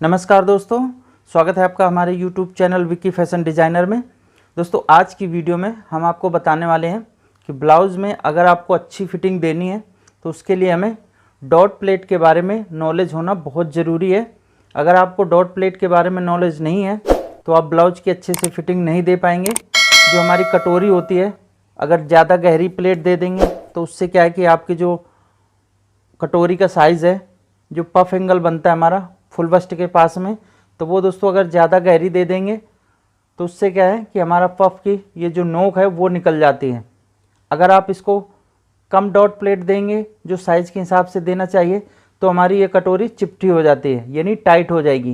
नमस्कार दोस्तों, स्वागत है आपका हमारे YouTube channel Vicky fashion designer में। दोस्तों आज की वीडियो में हम आपको बताने वाले हैं कि ब्लाउज़ में अगर आपको अच्छी फिटिंग देनी है तो उसके लिए हमें डॉट प्लेट के बारे में नॉलेज होना बहुत ज़रूरी है। अगर आपको डॉट प्लेट के बारे में नॉलेज नहीं है तो आप ब्लाउज़ की अच्छे से फिटिंग नहीं दे पाएंगे। जो हमारी कटोरी होती है, अगर ज़्यादा गहरी प्लेट दे देंगे तो उससे क्या है कि आपकी जो कटोरी का साइज़ है, जो पफ एंगल बनता है हमारा फुल बस्ट के पास में, तो वो दोस्तों अगर ज़्यादा गहरी दे देंगे तो उससे क्या है कि हमारा पफ की ये जो नोक है वो निकल जाती है। अगर आप इसको कम डॉट प्लेट देंगे जो साइज़ के हिसाब से देना चाहिए तो हमारी ये कटोरी चिपटी हो जाती है, यानी टाइट हो जाएगी।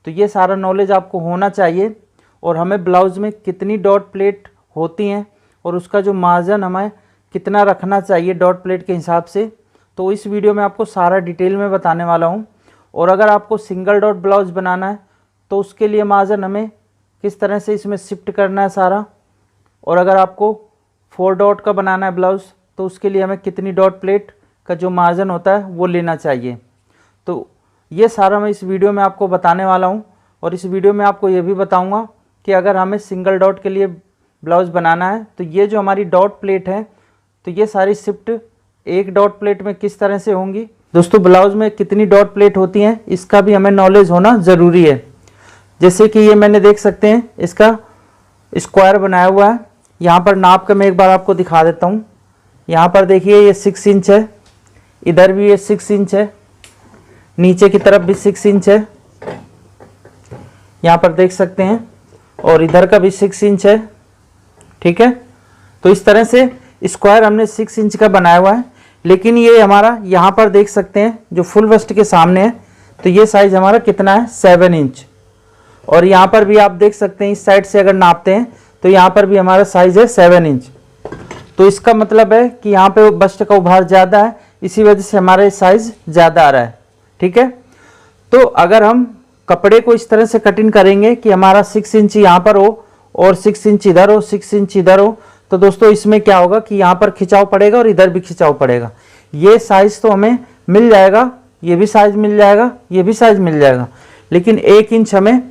तो ये सारा नॉलेज आपको होना चाहिए और हमें ब्लाउज़ में कितनी डॉट प्लेट होती हैं और उसका जो मार्जिन हमें कितना रखना चाहिए डॉट प्लेट के हिसाब से, तो इस वीडियो में आपको सारा डिटेल में बताने वाला हूँ। और अगर आपको सिंगल डॉट ब्लाउज़ बनाना है तो उसके लिए मार्जिन हमें किस तरह से इसमें शिफ्ट करना है सारा, और अगर आपको 4 डॉट का बनाना है ब्लाउज़ तो उसके लिए हमें कितनी डॉट प्लेट का जो मार्जिन होता है वो लेना चाहिए। तो ये सारा मैं इस वीडियो में आपको बताने वाला हूँ। और इस वीडियो में आपको ये भी बताऊँगा कि अगर हमें सिंगल डॉट के लिए ब्लाउज़ बनाना है तो ये जो हमारी डॉट प्लेट है तो ये सारी शिफ्ट एक डॉट प्लेट में किस तरह से होंगी। दोस्तों ब्लाउज़ में कितनी डॉट प्लेट होती हैं इसका भी हमें नॉलेज होना ज़रूरी है। जैसे कि ये मैंने देख सकते हैं इसका स्क्वायर बनाया हुआ है। यहाँ पर नाप के मैं एक बार आपको दिखा देता हूँ। यहाँ पर देखिए ये 6 इंच है, इधर भी ये 6 इंच है, नीचे की तरफ भी 6 इंच है, यहाँ पर देख सकते हैं, और इधर का भी 6 इंच है। ठीक है, तो इस तरह से स्क्वायर हमने 6 इंच का बनाया हुआ है। लेकिन ये हमारा यहाँ पर देख सकते हैं जो फुल बस्ट के सामने है तो ये साइज हमारा कितना है 7 इंच। और यहाँ पर भी आप देख सकते हैं इस साइड से अगर नापते हैं तो यहाँ पर भी हमारा साइज है 7 इंच। तो इसका मतलब है कि यहाँ पे बस्ट का उभार ज़्यादा है, इसी वजह से हमारा साइज ज़्यादा आ रहा है। ठीक है, तो अगर हम कपड़े को इस तरह से कटिंग करेंगे कि हमारा 6 इंच यहाँ पर हो और 6 इंच इधर हो, 6 इंच इधर हो, तो दोस्तों इसमें क्या होगा कि यहाँ पर खिंचाव पड़ेगा और इधर भी खिंचाव पड़ेगा। ये साइज़ तो हमें मिल जाएगा, ये भी साइज़ मिल जाएगा, ये भी साइज़ मिल जाएगा, लेकिन 1 इंच हमें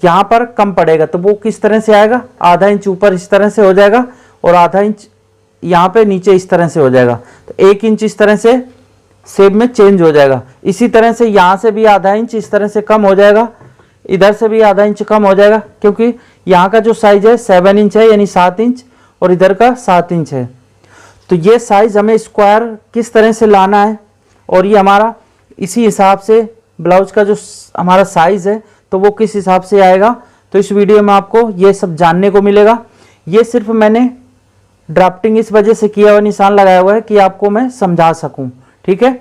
यहाँ पर कम पड़ेगा। तो वो किस तरह से आएगा, आधा इंच ऊपर इस तरह से हो जाएगा और आधा इंच यहाँ पे नीचे इस तरह से हो जाएगा। तो 1 इंच इस तरह से शेप में चेंज हो जाएगा। इसी तरह से यहाँ से भी आधा इंच इस तरह से कम हो जाएगा, इधर से भी आधा इंच कम हो जाएगा, क्योंकि यहाँ का जो साइज है 7 इंच है यानी 7 इंच, और इधर का 7 इंच है। तो ये साइज हमें स्क्वायर किस तरह से लाना है और ये हमारा इसी हिसाब से ब्लाउज का जो हमारा साइज है तो वो किस हिसाब से आएगा, तो इस वीडियो में आपको ये सब जानने को मिलेगा। ये सिर्फ मैंने ड्राफ्टिंग इस वजह से किया हुआ, निशान लगाया हुआ है कि आपको मैं समझा सकूं। ठीक है,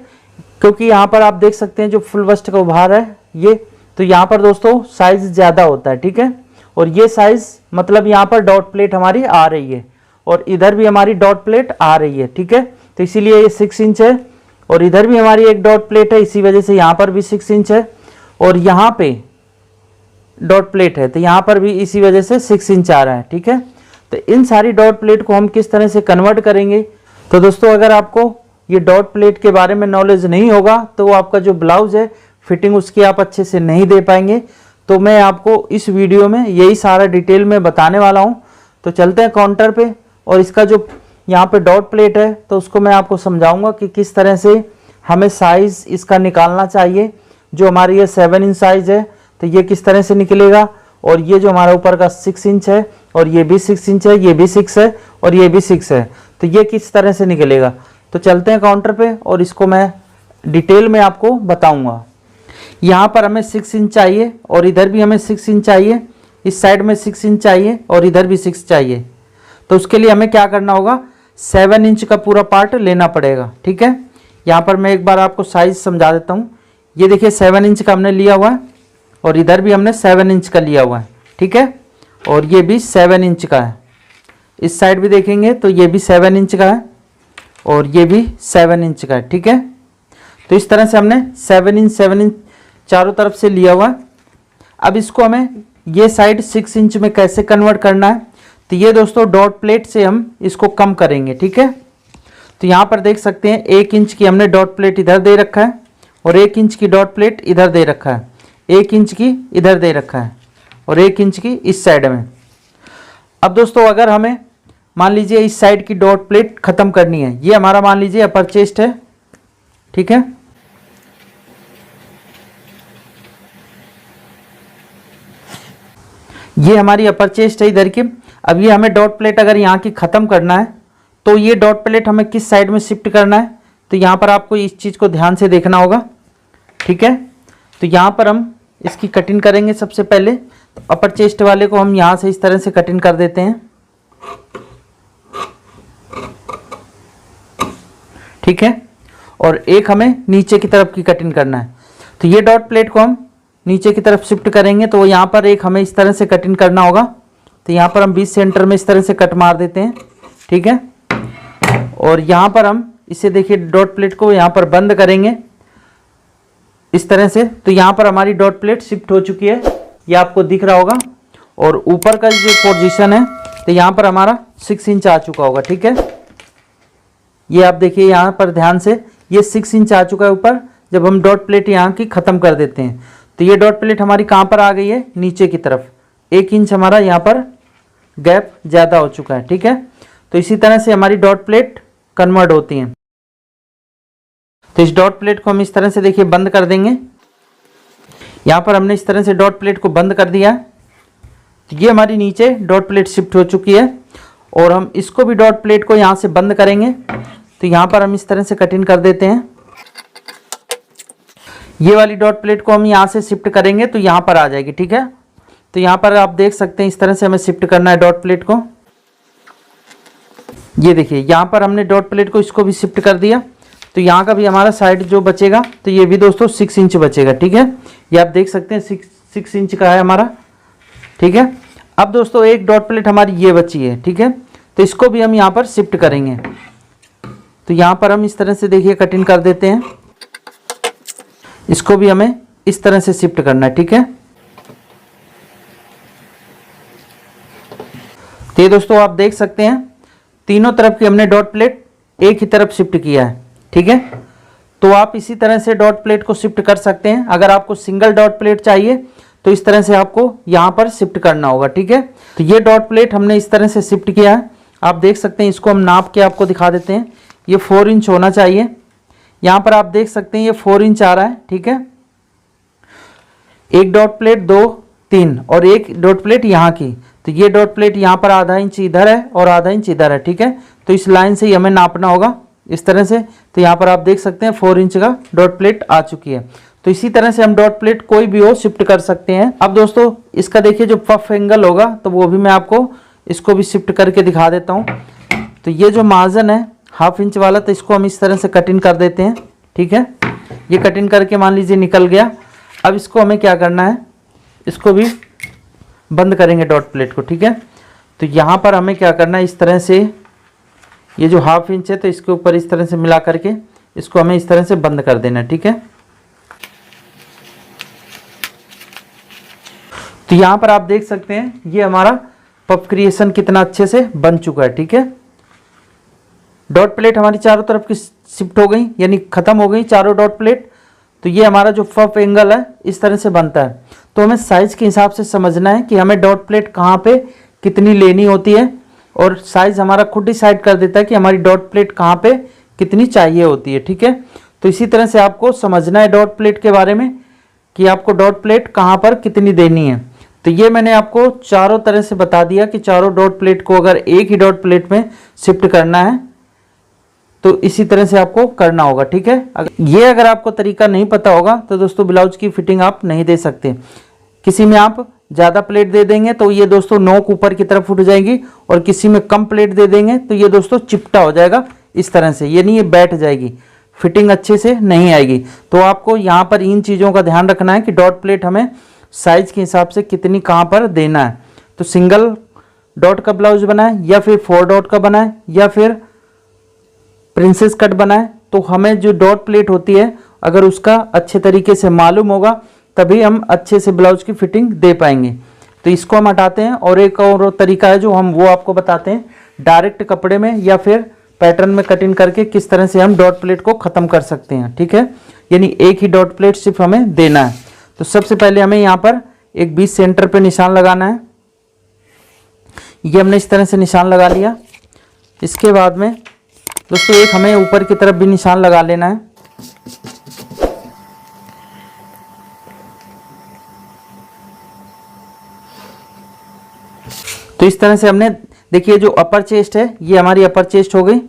क्योंकि यहाँ पर आप देख सकते हैं जो फुल बस्ट का उभार है ये, तो यहाँ पर दोस्तों साइज ज़्यादा होता है। ठीक है, और ये साइज मतलब यहाँ पर डॉट प्लेट हमारी आ रही है और इधर भी हमारी डॉट प्लेट आ रही है। ठीक है, तो इसीलिए ये 6 इंच है और इधर भी हमारी एक डॉट प्लेट है, इसी वजह से यहाँ पर भी 6 इंच है और यहाँ पे डॉट प्लेट है तो यहाँ पर भी इसी वजह से 6 इंच आ रहा है। ठीक है, तो इन सारी डॉट प्लेट को हम किस तरह से कन्वर्ट करेंगे। तो दोस्तों अगर आपको ये डॉट प्लेट के बारे में नॉलेज नहीं होगा तो आपका जो ब्लाउज है फिटिंग उसकी आप अच्छे से नहीं दे पाएंगे। तो मैं आपको इस वीडियो में यही सारा डिटेल में बताने वाला हूँ। तो चलते हैं काउंटर पे और इसका जो यहाँ पे डॉट प्लेट है तो उसको मैं आपको समझाऊंगा कि किस तरह से हमें साइज़ इसका निकालना चाहिए। जो हमारी ये 7 इंच साइज़ है तो ये किस तरह से निकलेगा, और ये जो हमारा ऊपर का 6 इंच है और ये भी 6 इंच है, ये भी 6 है और ये भी 6 है, तो ये किस तरह से निकलेगा। तो चलते हैं काउंटर पे और इसको मैं डिटेल में आपको बताऊँगा। यहाँ पर हमें 6 इंच चाहिए और इधर भी हमें 6 इंच चाहिए, इस साइड में 6 इंच चाहिए और इधर भी 6 चाहिए। तो उसके लिए हमें क्या करना होगा, 7 इंच का पूरा पार्ट लेना पड़ेगा। ठीक है, यहाँ पर मैं एक बार आपको साइज समझा देता हूँ। ये देखिए 7 इंच का हमने लिया हुआ है और इधर भी हमने 7 इंच का लिया हुआ है। ठीक है, और ये भी 7 इंच का है, इस साइड भी देखेंगे तो ये भी 7 इंच का है और ये भी 7 इंच का है। ठीक है, तो इस तरह से हमने 7 इंच चारों तरफ से लिया हुआ है। अब इसको हमें ये साइड 6 इंच में कैसे कन्वर्ट करना है, तो ये दोस्तों डॉट प्लेट से हम इसको कम करेंगे। ठीक है, तो यहाँ पर देख सकते हैं 1 इंच की हमने डॉट प्लेट इधर दे रखा है और 1 इंच की डॉट प्लेट इधर दे रखा है। 1 इंच की इधर दे रखा है और 1 इंच की इस साइड में। अब दोस्तों अगर हमें मान लीजिए इस साइड की डॉट प्लेट ख़त्म करनी है, ये हमारा मान लीजिए अपर चेस्ट है, ठीक है। ये हमारी अपर चेस्ट है इधर की। अब ये हमें डॉट प्लेट अगर यहाँ की ख़त्म करना है तो ये डॉट प्लेट हमें किस साइड में शिफ्ट करना है, तो यहाँ पर आपको इस चीज़ को ध्यान से देखना होगा, ठीक है। तो यहाँ पर हम इसकी कटिंग करेंगे। सबसे पहले तो अपर चेस्ट वाले को हम यहाँ से इस तरह से कटिंग कर देते हैं, ठीक है। और एक हमें नीचे की तरफ की कटिंग करना है, तो ये डॉट प्लेट को हम नीचे की तरफ शिफ्ट करेंगे। तो यहाँ पर एक हमें इस तरह से कटिंग करना होगा, तो यहाँ पर हम 20 सेंटर में इस तरह से कट मार देते हैं, ठीक है। और यहाँ पर हम इसे देखिए डॉट प्लेट को यहाँ पर बंद करेंगे इस तरह से। तो यहाँ पर हमारी डॉट प्लेट शिफ्ट हो चुकी है, ये आपको दिख रहा होगा। और ऊपर का जो पोजीशन है तो यहाँ पर हमारा 6 इंच आ चुका होगा, ठीक है। ये आप देखिए यहाँ पर ध्यान से, ये 6 इंच आ चुका है ऊपर। जब हम डॉट प्लेट यहाँ की ख़त्म कर देते हैं तो ये डॉट प्लेट हमारी कहाँ पर आ गई है, नीचे की तरफ। 1 इंच हमारा यहाँ पर गैप ज़्यादा हो चुका है, ठीक है। तो इसी तरह से हमारी डॉट प्लेट कन्वर्ट होती हैं। तो इस डॉट प्लेट को हम इस तरह से देखिए बंद कर देंगे। यहाँ पर हमने इस तरह से डॉट प्लेट को बंद कर दिया। तो ये हमारी नीचे डॉट प्लेट शिफ्ट हो चुकी है। और हम इसको भी डॉट प्लेट को यहाँ से बंद करेंगे। तो यहाँ पर हम इस तरह से कटिंग कर देते हैं। ये वाली डॉट प्लेट को हम यहाँ से शिफ्ट करेंगे तो यहाँ पर आ जाएगी, ठीक है। तो यहाँ पर आप देख सकते हैं इस तरह से हमें शिफ्ट करना है डॉट प्लेट को। ये देखिए यहाँ पर हमने डॉट प्लेट को इसको भी शिफ्ट कर दिया। तो यहाँ का भी हमारा साइड जो बचेगा तो ये भी दोस्तों 6 इंच बचेगा, ठीक है। ये आप देख सकते हैं 6 इंच का है हमारा, ठीक है। अब दोस्तों एक डॉट प्लेट हमारी ये बची है, ठीक है। तो इसको भी हम यहाँ पर शिफ्ट करेंगे। तो यहाँ पर हम इस तरह से देखिए कटिंग कर देते हैं। इसको भी हमें इस तरह से शिफ्ट करना है, ठीक है। तो ये दोस्तों आप देख सकते हैं तीनों तरफ की हमने डॉट प्लेट एक ही तरफ शिफ्ट किया है, ठीक है। तो आप इसी तरह से डॉट प्लेट को शिफ्ट कर सकते हैं। अगर आपको सिंगल डॉट प्लेट चाहिए तो इस तरह से आपको यहाँ पर शिफ्ट करना होगा, ठीक है। तो ये डॉट प्लेट हमने इस तरह से शिफ्ट किया है। आप देख सकते हैं, इसको हम नाप के आपको दिखा देते हैं। ये 4 इंच होना चाहिए। यहाँ पर आप देख सकते हैं ये 4 इंच आ रहा है, ठीक है। एक डॉट प्लेट 2 3 और एक डॉट प्लेट यहाँ की। तो ये डॉट प्लेट यहाँ पर आधा इंच इधर है और आधा इंच इधर है, ठीक है। तो इस लाइन से ही हमें नापना होगा इस तरह से। तो यहाँ पर आप देख सकते हैं 4 इंच का डॉट प्लेट आ चुकी है। तो इसी तरह से हम डॉट प्लेट कोई भी हो शिफ्ट कर सकते हैं। अब दोस्तों इसका देखिए जो पफ एंगल होगा तो वो भी मैं आपको इसको भी शिफ्ट करके दिखा देता हूँ। तो ये जो मार्जिन है 1/2 इंच वाला, तो इसको हम इस तरह से कटिंग कर देते हैं, ठीक है। ये कटिंग करके मान लीजिए निकल गया। अब इसको हमें क्या करना है, इसको भी बंद करेंगे डॉट प्लेट को, ठीक है। तो यहाँ पर हमें क्या करना है, इस तरह से ये जो 1/2 इंच है तो इसके ऊपर इस तरह से मिला करके इसको हमें इस तरह से बंद कर देना है, ठीक है। तो यहाँ पर आप देख सकते हैं ये हमारा पफ क्रिएशन कितना अच्छे से बन चुका है, ठीक है। डॉट प्लेट हमारी चारों तरफ की शिफ्ट हो गई, यानी खत्म हो गई चारों डॉट प्लेट। तो ये हमारा जो पफ एंगल है इस तरह से बनता है। तो हमें साइज के हिसाब से समझना है कि हमें डॉट प्लेट कहाँ पे कितनी लेनी होती है, और साइज हमारा खुद डिसाइड कर देता है कि हमारी डॉट प्लेट कहाँ पे कितनी चाहिए होती है, ठीक है। तो इसी तरह से आपको समझना है डॉट प्लेट के बारे में कि आपको डॉट प्लेट कहाँ पर कितनी देनी है। तो ये मैंने आपको चारों तरह से बता दिया कि चारों डॉट प्लेट को अगर एक ही डॉट प्लेट में शिफ्ट करना है तो इसी तरह से आपको करना होगा, ठीक है। अगर आपको तरीका नहीं पता होगा तो दोस्तों ब्लाउज की फिटिंग आप नहीं दे सकते। किसी में आप ज़्यादा प्लेट दे देंगे तो ये दोस्तों नोक ऊपर की तरफ उठ जाएगी, और किसी में कम प्लेट दे देंगे तो ये दोस्तों चिपटा हो जाएगा इस तरह से, यानी ये बैठ जाएगी, फिटिंग अच्छे से नहीं आएगी। तो आपको यहाँ पर इन चीज़ों का ध्यान रखना है कि डॉट प्लेट हमें साइज के हिसाब से कितनी कहाँ पर देना है। तो सिंगल डॉट का ब्लाउज बनाए या फिर 4 डॉट का बनाए या फिर प्रिंसेस कट बनाए, तो हमें जो डॉट प्लेट होती है अगर उसका अच्छे तरीके से मालूम होगा तभी हम अच्छे से ब्लाउज की फिटिंग दे पाएंगे। तो इसको हम हटाते हैं, और एक और तरीका है जो हम वो आपको बताते हैं, डायरेक्ट कपड़े में या फिर पैटर्न में कटिंग करके किस तरह से हम डॉट प्लेट को ख़त्म कर सकते हैं, ठीक है। यानी एक ही डॉट प्लेट सिर्फ हमें देना है। तो सबसे पहले हमें यहाँ पर एक बीच सेंटर पे निशान लगाना है। ये हमने इस तरह से निशान लगा लिया। इसके बाद में दोस्तों एक हमें ऊपर की तरफ भी निशान लगा लेना है। तो इस तरह से हमने, देखिए जो अपर चेस्ट है ये हमारी अपर चेस्ट हो गई,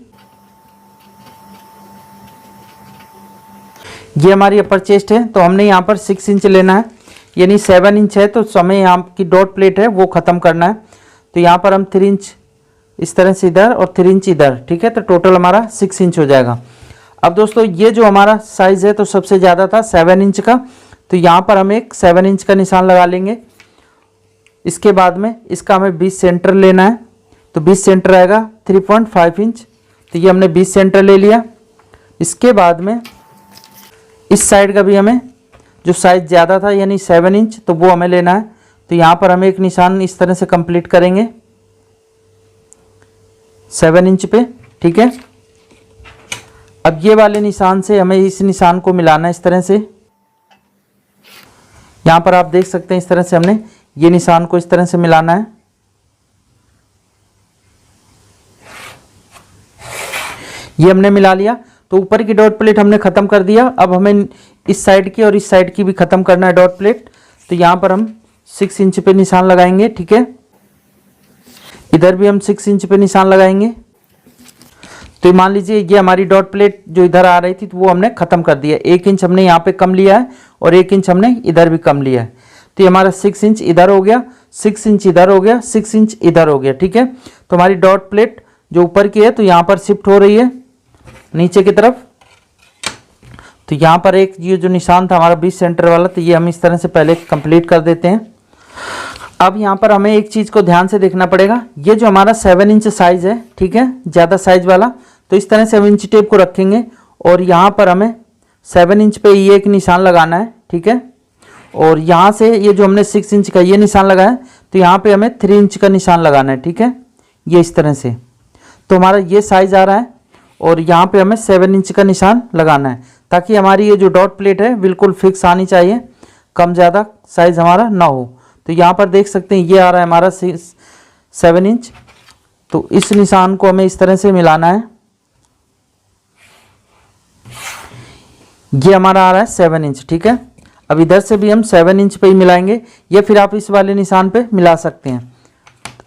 ये हमारी अपर चेस्ट है। तो हमने यहाँ पर 6 इंच लेना है, यानी 7 इंच है तो हमें यहाँ की डॉट प्लेट है वो ख़त्म करना है। तो यहाँ पर हम 3 इंच इस तरह से इधर और 3 इंच इधर, ठीक है। तो टोटल हमारा 6 इंच हो जाएगा। अब दोस्तों ये जो हमारा साइज़ है तो सबसे ज़्यादा था 7 इंच का, तो यहाँ पर हम एक 7 इंच का निशान लगा लेंगे। इसके बाद में इसका हमें 20 सेंटर लेना है, तो 20 सेंटर आएगा 3.5 इंच। तो ये हमने 20 सेंटर ले लिया। इसके बाद में इस साइड का भी हमें जो साइज़ ज़्यादा था यानी 7 इंच, तो वो हमें लेना है। तो यहाँ पर हम एक निशान इस तरह से कंप्लीट करेंगे 7 इंच पे, ठीक है। अब ये वाले निशान से हमें इस निशान को मिलाना है इस तरह से। यहाँ पर आप देख सकते हैं इस तरह से हमने ये निशान को इस तरह से मिलाना है। ये हमने मिला लिया। तो ऊपर की डॉट प्लेट हमने ख़त्म कर दिया। अब हमें इस साइड की और इस साइड की भी ख़त्म करना है डॉट प्लेट। तो यहाँ पर हम 6 इंच पे निशान लगाएंगे, ठीक है। इधर भी हम 6 इंच पे निशान लगाएंगे। तो मान लीजिए ये हमारी डॉट प्लेट जो इधर आ रही थी तो वो हमने ख़त्म कर दिया। 1 इंच हमने यहाँ पे कम लिया है और 1 इंच हमने इधर भी कम लिया है। तो ये हमारा 6 इंच इधर हो गया, 6 इंच इधर हो गया, 6 इंच इधर हो गया, ठीक है। तो हमारी डॉट प्लेट जो ऊपर की है तो यहाँ पर शिफ्ट हो रही है नीचे की तरफ। तो यहाँ पर एक ये जो निशान था हमारा 20 सेंटर वाला, तो ये हम इस तरह से पहले कंप्लीट कर देते हैं। अब यहाँ पर हमें एक चीज़ को ध्यान से देखना पड़ेगा, ये जो हमारा 7 इंच साइज़ है, ठीक है, ज़्यादा साइज वाला, तो इस तरह से हम इंच टेप को रखेंगे और यहाँ पर हमें 7 इंच पे ये एक निशान लगाना है, ठीक है। और यहाँ से ये जो हमने 6 इंच का ये निशान लगाया तो यहाँ पे हमें 3 इंच का निशान लगाना है, ठीक है, ये इस तरह से। तो हमारा ये साइज़ आ रहा है और यहाँ पे हमें 7 इंच का निशान लगाना है ताकि हमारी ये जो डॉट प्लेट है बिल्कुल फिक्स आनी चाहिए, कम ज़्यादा साइज़ हमारा ना हो। तो यहाँ पर देख सकते हैं ये आ रहा है हमारा 7 इंच। तो इस निशान को हमें इस तरह से मिलाना है। ये हमारा आ रहा है 7 इंच, ठीक है। अब इधर से भी हम 7 इंच पे ही मिलाएंगे या फिर आप इस वाले निशान पे मिला सकते हैं।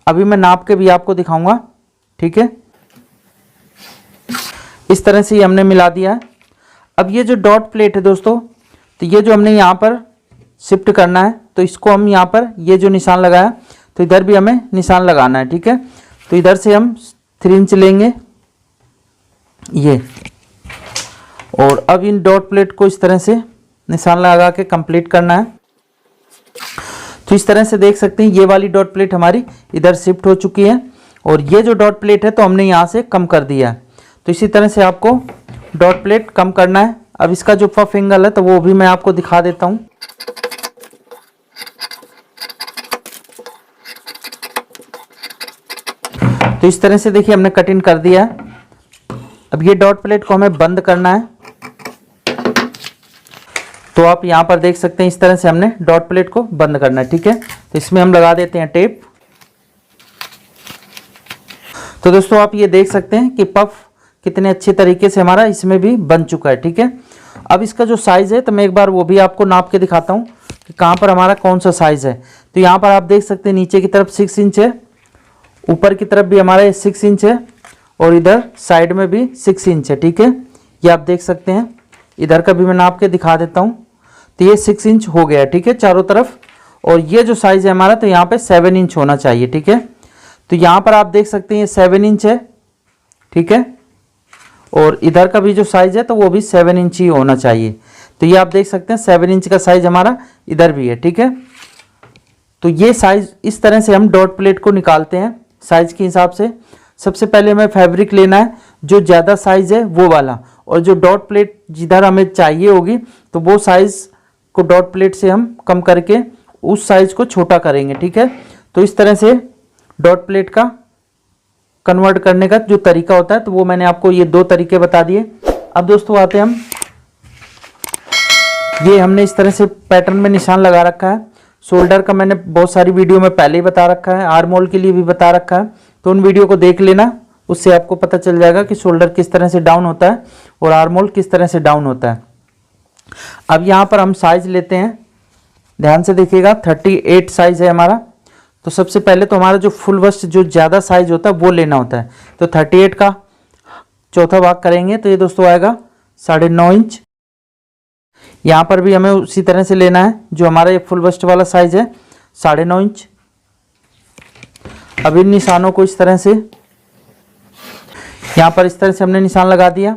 अभी मैं नाप के भी आपको दिखाऊंगा, ठीक है। इस तरह से ही हमने मिला दिया है। अब ये जो डॉट प्लेट है दोस्तों, तो ये जो हमने यहाँ पर शिफ्ट करना है, तो इसको हम यहाँ पर ये जो निशान लगाया तो इधर भी हमें निशान लगाना है, ठीक है। तो इधर से हम 3 इंच लेंगे ये, और अब इन डॉट प्लेट को इस तरह से निशान लगा के कंप्लीट करना है। तो इस तरह से देख सकते हैं ये वाली डॉट प्लेट हमारी इधर शिफ्ट हो चुकी है और ये जो डॉट प्लेट है तो हमने यहाँ से कम कर दिया है। तो इसी तरह से आपको डॉट प्लेट कम करना है। अब इसका जो पफ एंगल है तो वो भी मैं आपको दिखा देता हूँ। तो इस तरह से देखिए हमने कटिंग कर दिया है। अब ये डॉट प्लेट को हमें बंद करना है। तो आप यहाँ पर देख सकते हैं इस तरह से हमने डॉट प्लेट को बंद करना है, ठीक है। तो इसमें हम लगा देते हैं टेप। तो दोस्तों आप ये देख सकते हैं कि पफ कितने अच्छे तरीके से हमारा इसमें भी बन चुका है, ठीक है। अब इसका जो साइज़ है तो मैं एक बार वो भी आपको नाप के दिखाता हूँ कि कहाँ पर हमारा कौन सा साइज़ है। तो यहाँ पर आप देख सकते हैं नीचे की तरफ 6 इंच है, ऊपर की तरफ भी हमारा 6 इंच है और इधर साइड में भी 6 इंच है, ठीक है। ये आप देख सकते हैं। इधर का भी मैं नाप के दिखा देता हूँ। तो ये 6 इंच हो गया, ठीक है, चारों तरफ। और ये जो साइज़ है हमारा तो यहाँ पे 7 इंच होना चाहिए, ठीक है। तो यहाँ पर आप देख सकते हैं ये 7 इंच है, ठीक है। और इधर का भी जो साइज़ है तो वो भी 7 इंच ही होना चाहिए। तो ये आप देख सकते हैं 7 इंच का साइज़ हमारा इधर भी है, ठीक है। तो ये साइज़ इस तरह से हम डॉट प्लेट को निकालते हैं साइज़ के हिसाब से। सबसे पहले हमें फैब्रिक लेना है जो ज़्यादा साइज़ है वो वाला, और जो डॉट प्लेट जिधर हमें चाहिए होगी तो वो साइज़ को डॉट प्लेट से हम कम करके उस साइज़ को छोटा करेंगे, ठीक है। तो इस तरह से डॉट प्लेट का कन्वर्ट करने का जो तरीका होता है तो वो मैंने आपको ये 2 तरीके बता दिए। अब दोस्तों आते हैं हम ये हमने इस तरह से पैटर्न में निशान लगा रखा है। शोल्डर का मैंने बहुत सारी वीडियो में पहले ही बता रखा है, आर्म होल के लिए भी बता रखा है, तो उन वीडियो को देख लेना, उससे आपको पता चल जाएगा कि शोल्डर किस तरह से डाउन होता है और आर्म होल किस तरह से डाउन होता है। अब यहाँ पर हम साइज लेते हैं, ध्यान से देखिएगा 38 साइज है हमारा। तो सबसे पहले तो हमारा जो फुल वस्ट जो ज़्यादा साइज होता है वो लेना होता है। तो 38 का चौथा भाग करेंगे तो ये दोस्तों आएगा 9.5 इंच। यहाँ पर भी हमें उसी तरह से लेना है, जो हमारा ये फुल वस्ट वाला साइज है 9.5 इंच। अब इन निशानों को इस तरह से यहाँ पर इस तरह से हमने निशान लगा दिया।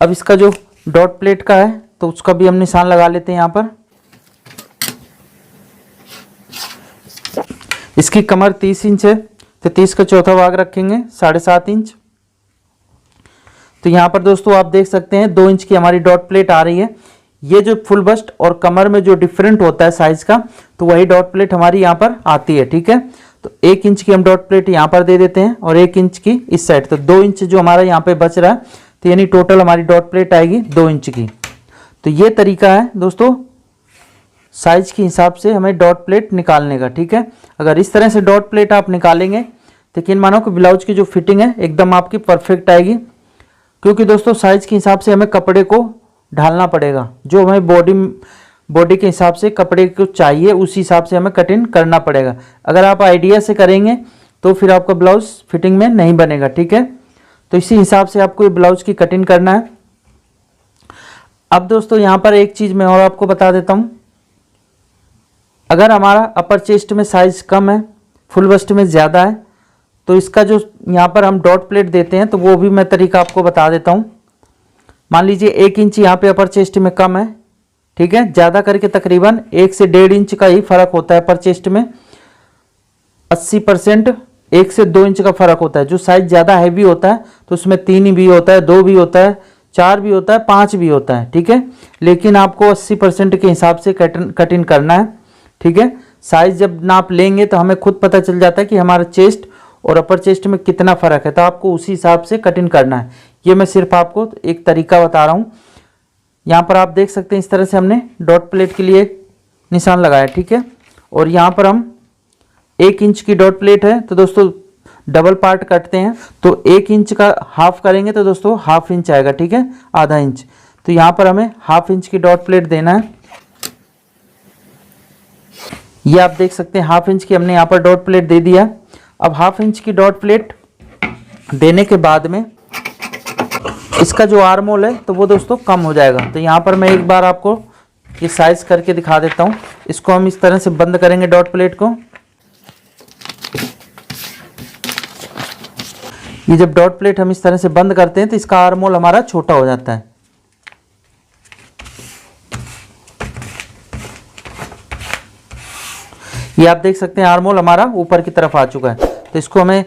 अब इसका जो डॉट प्लेट का है तो उसका भी हम निशान लगा लेते हैं। यहाँ पर इसकी कमर 30 इंच है तो 30 का चौथा भाग रखेंगे 7.5 इंच। तो यहाँ पर दोस्तों आप देख सकते हैं 2 इंच की हमारी डॉट प्लेट आ रही है। ये जो फुल बस्ट और कमर में जो डिफरेंट होता है साइज का, तो वही डॉट प्लेट हमारी यहाँ पर आती है। ठीक है, तो 1 इंच की हम डॉट प्लेट यहाँ पर दे देते हैं और 1 इंच की इस साइड, तो 2 इंच जो हमारा यहाँ पे बच रहा है, तो यानी टोटल हमारी डॉट प्लेट आएगी 2 इंच की। तो ये तरीका है दोस्तों साइज के हिसाब से हमें डॉट प्लेट निकालने का। ठीक है, अगर इस तरह से डॉट प्लेट आप निकालेंगे तो यकीन मानो कि ब्लाउज की जो फिटिंग है एकदम आपकी परफेक्ट आएगी, क्योंकि दोस्तों साइज के हिसाब से हमें कपड़े को ढालना पड़ेगा। जो हमें बॉडी के हिसाब से कपड़े को चाहिए उसी हिसाब से हमें कटिंग करना पड़ेगा। अगर आप आइडिया से करेंगे तो फिर आपका ब्लाउज फिटिंग में नहीं बनेगा। ठीक है, तो इसी हिसाब से आपको ये ब्लाउज की कटिंग करना है। अब दोस्तों यहाँ पर एक चीज़ मैं और आपको बता देता हूँ, अगर हमारा अपर चेस्ट में साइज कम है, फुल वस्ट में ज़्यादा है, तो इसका जो यहाँ पर हम डॉट प्लेट देते हैं तो वो भी मैं तरीका आपको बता देता हूँ। मान लीजिए 1 इंच यहाँ पे अपर चेस्ट में कम है, ठीक है, ज़्यादा करके तकरीबन 1 से 1.5 इंच का ही फर्क होता है अपर चेस्ट में। 80% 1 से 2 इंच का फर्क होता है। जो साइज ज़्यादा हैवी होता है तो उसमें 3 भी होता है, 2 भी होता है, 4 भी होता है, 5 भी होता है। ठीक है, लेकिन आपको 80% के हिसाब से कटिंग करना है। ठीक है, साइज जब नाप लेंगे तो हमें खुद पता चल जाता है कि हमारा चेस्ट और अपर चेस्ट में कितना फ़र्क है, तो आपको उसी हिसाब से कटिंग करना है। ये मैं सिर्फ आपको एक तरीका बता रहा हूँ। यहाँ पर आप देख सकते हैं इस तरह से हमने डॉट प्लेट के लिए निशान लगाया। ठीक है, और यहाँ पर हम 1 इंच की डॉट प्लेट है तो दोस्तों डबल पार्ट काटते हैं, तो 1 इंच का हाफ करेंगे तो दोस्तों ½ इंच आएगा। ठीक है, आधा इंच, तो यहाँ पर हमें ½ इंच की डॉट प्लेट देना है। ये आप देख सकते हैं ½ इंच की हमने यहाँ पर डॉट प्लेट दे दिया। अब ½ इंच की डॉट प्लेट देने के बाद में इसका जो आर्म होल है तो वो दोस्तों कम हो जाएगा। तो यहाँ पर मैं एक बार आपको ये साइज करके दिखा देता हूँ। इसको हम इस तरह से बंद करेंगे डॉट प्लेट को। ये जब डॉट प्लेट हम इस तरह से बंद करते हैं तो इसका आर्म होल हमारा छोटा हो जाता है। ये आप देख सकते हैं आर्म होल हमारा ऊपर की तरफ आ चुका है। तो इसको हमें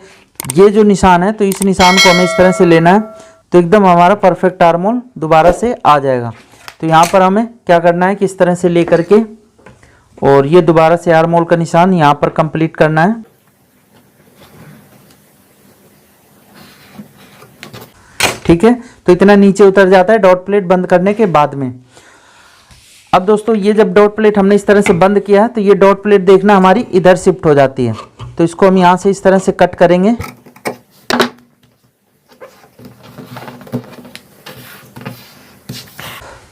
ये जो निशान है तो इस निशान को हमें इस तरह से लेना है, तो एकदम हमारा परफेक्ट आर्म होल दोबारा से आ जाएगा। तो यहाँ पर हमें क्या करना है कि इस तरह से ले करके और ये दोबारा से आर्म होल का निशान यहाँ पर कंप्लीट करना है। ठीक है, तो इतना नीचे उतर जाता है डॉट प्लेट बंद करने के बाद में। अब दोस्तों ये जब डॉट प्लेट हमने इस तरह से बंद किया है तो ये डॉट प्लेट देखना हमारी इधर शिफ्ट हो जाती है। तो इसको हम यहाँ से इस तरह से कट करेंगे।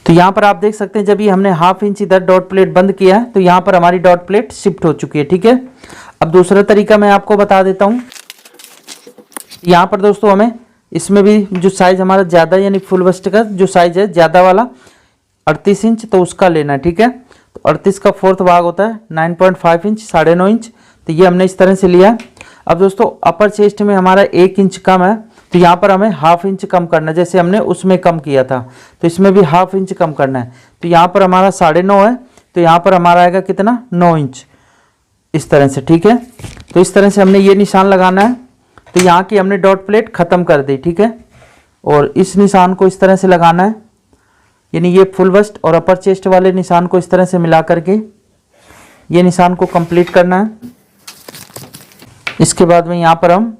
तो यहाँ पर आप देख सकते हैं जब ये हमने ½ इंच इधर डॉट प्लेट बंद किया है तो यहाँ पर हमारी डॉट प्लेट शिफ्ट हो चुकी है। ठीक है, अब दूसरा तरीका मैं आपको बता देता हूँ। यहाँ पर दोस्तों हमें इसमें भी जो साइज हमारा ज़्यादा यानी फुल वस्ट का जो साइज है ज़्यादा वाला 38 इंच, तो उसका लेना है। ठीक है, तो 38 का 4th भाग होता है 9.5 इंच, 9.5 इंच। तो ये हमने इस तरह से लिया। अब दोस्तों अपर चेस्ट में हमारा 1 इंच कम है तो यहाँ पर हमें ½ इंच कम करना है, जैसे हमने उसमें कम किया था तो इसमें भी ½ इंच कम करना है। तो यहाँ पर हमारा 9.5 है तो यहाँ पर हमारा आएगा कितना 9 इंच इस तरह से। ठीक है, तो इस तरह से हमने ये निशान लगाना है। तो यहाँ की हमने डॉट प्लेट ख़त्म कर दी। ठीक है, और इस निशान को इस तरह से लगाना है, यानी ये फुल वस्ट और अपर चेस्ट वाले निशान को इस तरह से मिला करके ये निशान को कंप्लीट करना है। इसके बाद में यहाँ पर हम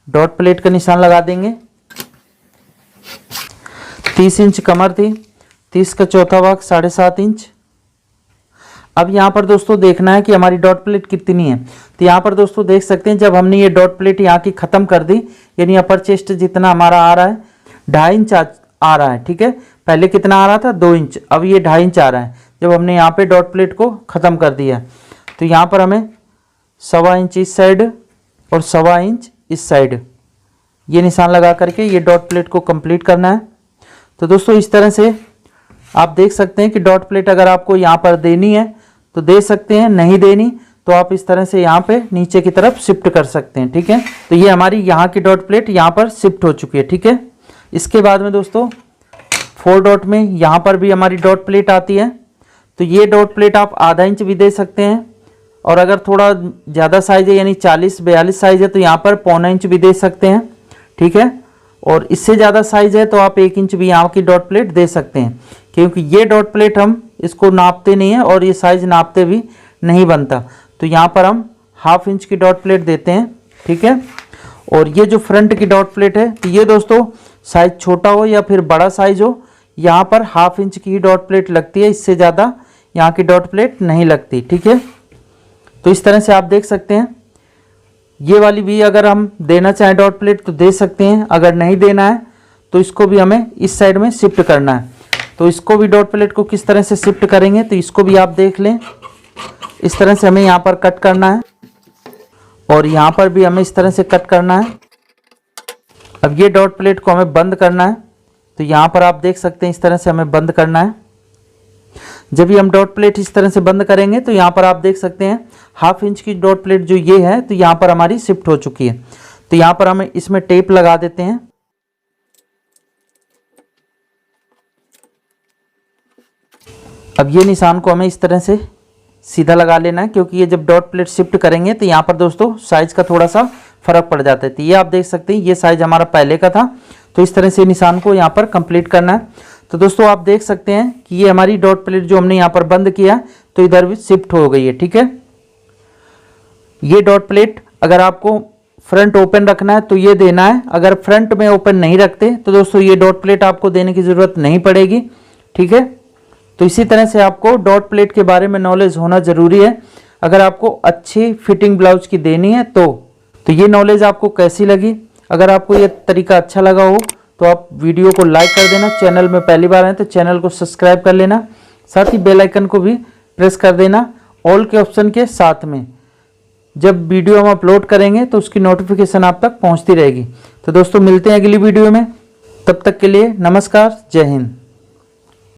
डॉट प्लेट का निशान लगा देंगे। 30 इंच कमर थी, 30 का चौथा भाग 7.5 इंच। अब यहाँ पर दोस्तों देखना है कि हमारी डॉट प्लेट कितनी है। तो यहाँ पर दोस्तों देख सकते हैं, जब हमने ये डॉट प्लेट यहाँ की ख़त्म कर दी, यानी अपर चेस्ट जितना हमारा आ रहा है 2.5 इंच आ रहा है, ठीक है। पहले कितना आ रहा था 2 इंच, अब ये 2.5 इंच आ रहा है जब हमने यहाँ पे डॉट प्लेट को ख़त्म कर दिया। तो यहाँ पर हमें 1.25 इंच इस साइड और 1.25 इंच इस साइड ये निशान लगा करके ये डॉट प्लेट को कंप्लीट करना है। तो दोस्तों इस तरह से आप देख सकते हैं कि डॉट प्लेट अगर आपको यहाँ पर देनी है तो दे सकते हैं, नहीं देनी तो आप इस तरह से यहाँ पे नीचे की तरफ शिफ्ट कर सकते हैं, ठीक है। तो ये हमारी यहाँ की डॉट प्लेट यहाँ पर शिफ्ट हो चुकी है, ठीक है। इसके बाद में दोस्तों 4 डॉट में यहाँ पर भी हमारी डॉट प्लेट आती है। तो ये डॉट प्लेट आप आधा इंच भी दे सकते हैं, और अगर थोड़ा ज़्यादा साइज है यानी 40-42 साइज है तो यहाँ पर 0.25 इंच भी दे सकते हैं, ठीक है। और इससे ज़्यादा साइज है तो आप 1 इंच भी यहाँ की डॉट प्लेट दे सकते हैं, क्योंकि ये डॉट प्लेट हम इसको नापते नहीं है और ये साइज नापते भी नहीं बनता। तो यहाँ पर हम 1/2 इंच की डॉट प्लेट देते हैं, ठीक है। और ये जो फ्रंट की डॉट प्लेट है, तो ये दोस्तों साइज छोटा हो या फिर बड़ा साइज हो, यहाँ पर 1/2 इंच की डॉट प्लेट लगती है, इससे ज़्यादा यहाँ की डॉट प्लेट नहीं लगती, ठीक है। तो इस तरह से आप देख सकते हैं, ये वाली भी अगर हम देना चाहें डॉट प्लेट तो दे सकते हैं, अगर नहीं देना है तो इसको भी हमें इस साइड में शिफ्ट करना है। तो इसको भी डॉट प्लेट को किस तरह से शिफ्ट करेंगे तो इसको भी आप देख लें। इस तरह से हमें यहाँ पर कट करना है और यहाँ पर भी हमें इस तरह से कट करना है। अब ये डॉट प्लेट को हमें बंद करना है। तो यहाँ पर आप देख सकते हैं इस तरह से हमें बंद करना है। जब भी हम डॉट प्लेट इस तरह से बंद करेंगे तो यहाँ पर आप देख सकते हैं 1/2 इंच की डॉट प्लेट जो ये है तो यहाँ पर हमारी शिफ्ट हो चुकी है। तो यहाँ पर हमें इसमें टेप लगा देते हैं। अब ये निशान को हमें इस तरह से सीधा लगा लेना है, क्योंकि ये जब डॉट प्लेट शिफ्ट करेंगे तो यहाँ पर दोस्तों साइज का थोड़ा सा फर्क पड़ जाता है। तो ये आप देख सकते हैं ये साइज हमारा पहले का था, तो इस तरह से निशान को यहाँ पर कंप्लीट करना है। तो दोस्तों आप देख सकते हैं कि ये हमारी डॉट प्लेट जो हमने यहाँ पर बंद किया तो इधर भी शिफ्ट हो गई है, ठीक है। ये डॉट प्लेट अगर आपको फ्रंट ओपन रखना है तो ये देना है, अगर फ्रंट में ओपन नहीं रखते तो दोस्तों ये डॉट प्लेट आपको देने की ज़रूरत नहीं पड़ेगी, ठीक है। तो इसी तरह से आपको डॉट प्लेट के बारे में नॉलेज होना ज़रूरी है अगर आपको अच्छी फिटिंग ब्लाउज की देनी है तो ये नॉलेज आपको कैसी लगी? अगर आपको ये तरीका अच्छा लगा हो तो आप वीडियो को लाइक कर देना। चैनल में पहली बार आए तो चैनल को सब्सक्राइब कर लेना, साथ ही बेल आइकन को भी प्रेस कर देना ऑल के ऑप्शन के साथ में। जब वीडियो हम अपलोड करेंगे तो उसकी नोटिफिकेशन आप तक पहुंचती रहेगी। तो दोस्तों मिलते हैं अगली वीडियो में, तब तक के लिए नमस्कार, जय हिंद।